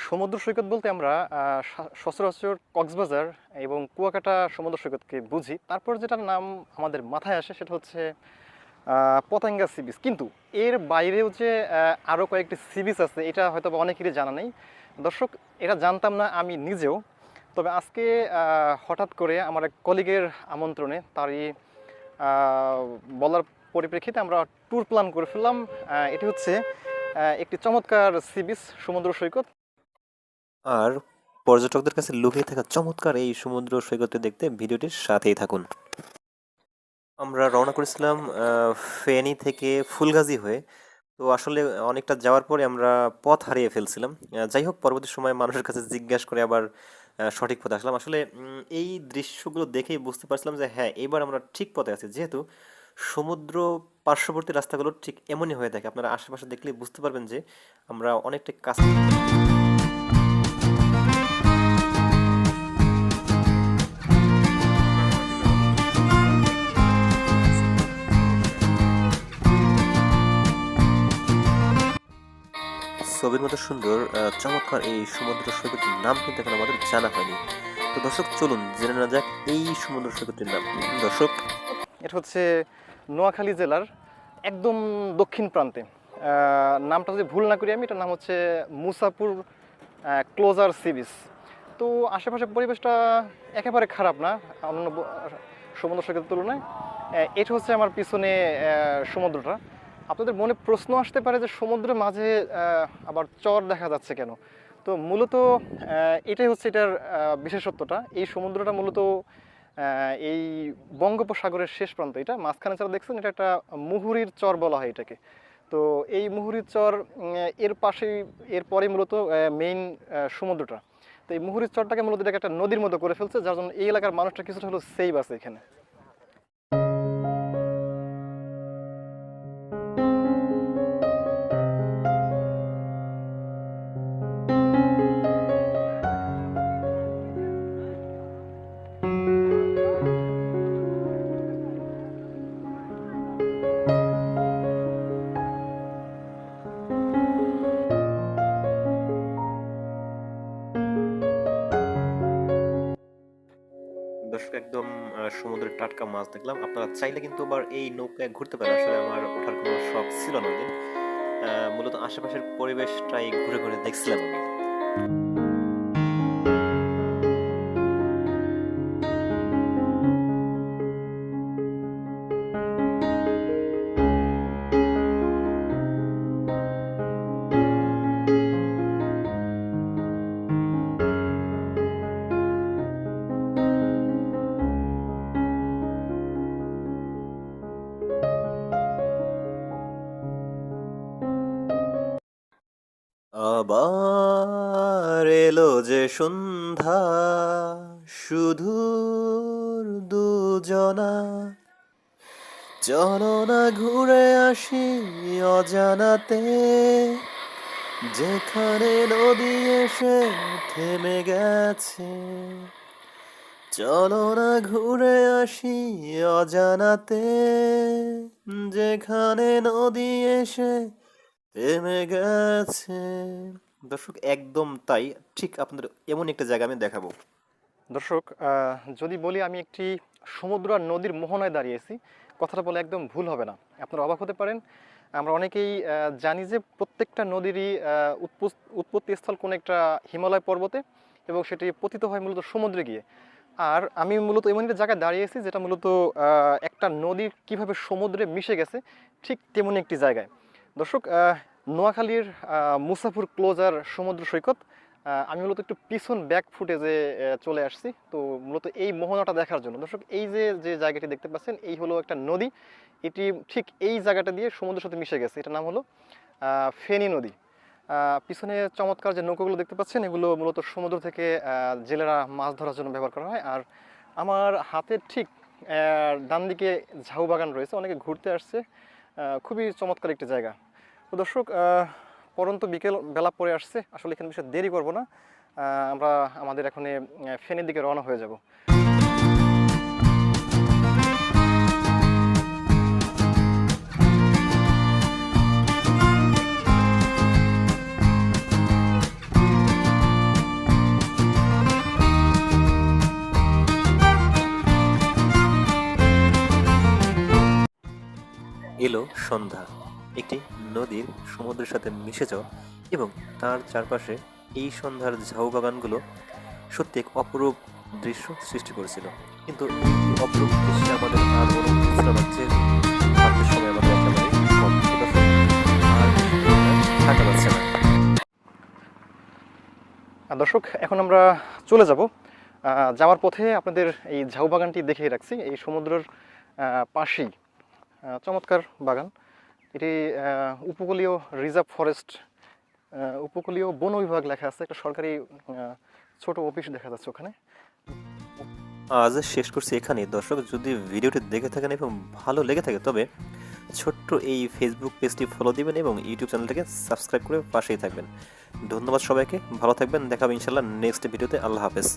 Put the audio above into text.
সমুদ্র সৈকত বলতে আমরা সচরাচর কক্সবাজার এবং কুয়াকাটা সমুদ্র সৈকতকে বুঝি। তারপর যেটার নাম আমাদের মাথায় আসে সেটা হচ্ছে পতেঙ্গা সি বিচ। কিন্তু এর বাইরেও যে আরও কয়েকটি সি বিচ আছে এটা হয়তো বা অনেকেরই জানা নেই। দর্শক, এটা জানতাম না আমি নিজেও। তবে আজকে হঠাৎ করে আমার এক কলিগের আমন্ত্রণে তারই বলার পরিপ্রেক্ষিতে আমরা ট্যুর প্ল্যান করে ফেললাম। এটি হচ্ছে একটি চমৎকার সি বিচ সমুদ্র সৈকত। আর পর্যটকদের কাছে লুকিয়ে থাকা চমৎকার এই সমুদ্র সৈকতে দেখতে ভিডিওটির সাথেই থাকুন। আমরা রওনা করেছিলাম ফেনী থেকে ফুলগাজী হয়ে। তো আসলে অনেকটা যাওয়ার পরে আমরা পথ হারিয়ে ফেলছিলাম। যাই হোক, পরবর্তী সময়ে মানুষের কাছে জিজ্ঞাসা করে আবার সঠিক পথে আসলাম। আসলে এই দৃশ্যগুলো দেখেই বুঝতে পারছিলাম যে হ্যাঁ, এবার আমরা ঠিক পথে আছি, যেহেতু সমুদ্র পার্শ্ববর্তী রাস্তাগুলো ঠিক এমনই হয়ে থাকে। আপনারা আশেপাশে দেখলেই বুঝতে পারবেন যে আমরা অনেকটা কাছে। ছবির মতো সুন্দর চমৎকার এই সমুদ্র সৈকতের নাম কিন্তু এখন আমাদের জানা হয়নি। তো দর্শক, চলুন জেনে নেওয়া যাক এই সমুদ্র সৈকতের নাম। দর্শক, এটা হচ্ছে নোয়াখালী জেলার একদম দক্ষিণ প্রান্তে। নামটা যদি ভুল না করি আমি, এটার নাম হচ্ছে মুসাপুর ক্লোজার সি বিচ। তো আশেপাশের পরিবেশটা একেবারে খারাপ না অন্যান্য সমুদ্র সৈকতের তুলনায়। এটা হচ্ছে আমার পিছনে সমুদ্রটা। আপনাদের মনে প্রশ্ন আসতে পারে যে সমুদ্রের মাঝে আবার চর দেখা যাচ্ছে কেন? তো মূলত এটাই হচ্ছে এটার বিশেষত্বটা। এই সমুদ্রটা মূলত এই বঙ্গোপসাগরের শেষ প্রান্ত। এটা মাঝখানে যারা দেখছেন, এটা একটা মুহুরীর চর বলা হয় এটাকে। তো এই মুহুরীর চর এর পাশেই, এরপরে মূলত মেইন সমুদ্রটা। তো এই মুহুরীর চরটাকে মূলত এটাকে একটা নদীর মতো করে ফেলছে, যার জন্য এই এলাকার মানুষটা কিছুটা হলো সেভ আছে এখানে। দর্শক, একদম সমুদ্রের টাটকা মাছ দেখলাম। আপনারা চাইলে কিন্তু আবার এই নৌকায় ঘুরতে পারেন। আসলে আমার ওঠার কোনো শখ ছিল না ওদিন। মূলত আশেপাশের পরিবেশটাই ঘুরে ঘুরে দেখছিলাম আমি। আবার এলো যে সন্ধ্যা, শুধুর দুজনা, চলো না ঘুরে আসি অজানাতে, যেখানে নদী এসে থেমে গেছে। চলো না ঘুরে আসি অজানাতে, যেখানে নদী এসে থেমে গেছে। দর্শক, একদম তাই। ঠিক আপনাদের এমন একটা জায়গা আমি দেখাবো। দর্শক, যদি বলি আমি একটি সমুদ্র আর নদীর মোহনায় দাঁড়িয়েছি, কথাটা বলে একদম ভুল হবে না। আপনারা অবাক হতে পারেন। আমরা অনেকেই জানি যে প্রত্যেকটা নদীরই উৎপত্তিস্থল কোনো একটা হিমালয় পর্বতে, এবং সেটি পতিত হয় মূলত সমুদ্রে গিয়ে। আর আমি মূলত এমন একটা জায়গায় দাঁড়িয়েছি যেটা মূলত একটা নদী কিভাবে সমুদ্রে মিশে গেছে ঠিক তেমনি একটি জায়গায়। দর্শক, নোয়াখালীর মুসাফুর ক্লোজার সমুদ্র সৈকত। আমি মূলত একটু পিছন ব্যাক ফুটেজে চলে আসছি, তো মূলত এই মোহনাটা দেখার জন্য। দর্শক, এই যে যে জায়গাটি দেখতে পাচ্ছেন, এই হলো একটা নদী। এটি ঠিক এই জায়গাটা দিয়ে সমুদ্রের সাথে মিশে গেছে। এটার নাম হলো ফেনী নদী। পিছনে চমৎকার যে নৌকাগুলো দেখতে পাচ্ছেন, এগুলো মূলত সমুদ্র থেকে জেলেরা মাছ ধরার জন্য ব্যবহার করা হয়। আর আমার হাতের ঠিক ডান দিকে ঝাউ বাগান রয়েছে, অনেকে ঘুরতে আসছে। খুবই চমৎকার একটি জায়গা। তো দর্শক, পরন্ত বিকেল বেলা পড়ে আসছে, আসলে এখানে বেশি দেরি করব না। আমরা আমাদের এখন ফেনীর দিকে রওনা হয়ে যাব। সন্ধ্যা, একটি নদীর সমুদ্রের সাথে মিশে যাওয়া এবং তার চারপাশে এই সন্ধ্যার ঝাউ বাগানগুলো সত্যি এক অপরূপ দৃশ্য সৃষ্টি করেছিল। কিন্তু এই অপরূপ দৃশ্যে আমাদের আর অনুভূতি ছিল না যে ভাবতে সময় আমাদের একেবারে কম। তো দর্শক, আর থাকা যাচ্ছে না। দর্শক, এখন আমরা চলে যাব। যাওয়ার পথে আপনাদের এই ঝাউ বাগানটি দেখিয়ে রাখছি। এই সমুদ্রের পাশেই চমৎকার বাগান। এটি উপকূলীয় রিজার্ভ ফরেস্ট, উপকূলীয় বন বিভাগ লেখা আছে। একটা সরকারি ছোট অফিস দেখা যাচ্ছে ওখানে। আজ শেষ করছি এখানে। দর্শক, যদি ভিডিওটি দেখে থাকেন এবং ভালো লেগে থাকে তবে ছোট্ট এই ফেসবুক পেজটি ফলো দিবেন এবং ইউটিউব চ্যানেলটাকে সাবস্ক্রাইব করে পাশেই থাকবেন। ধন্যবাদ সবাইকে, ভালো থাকবেন। দেখা হবে ইনশাল্লাহ নেক্সট ভিডিওতে। আল্লাহ হাফেজ।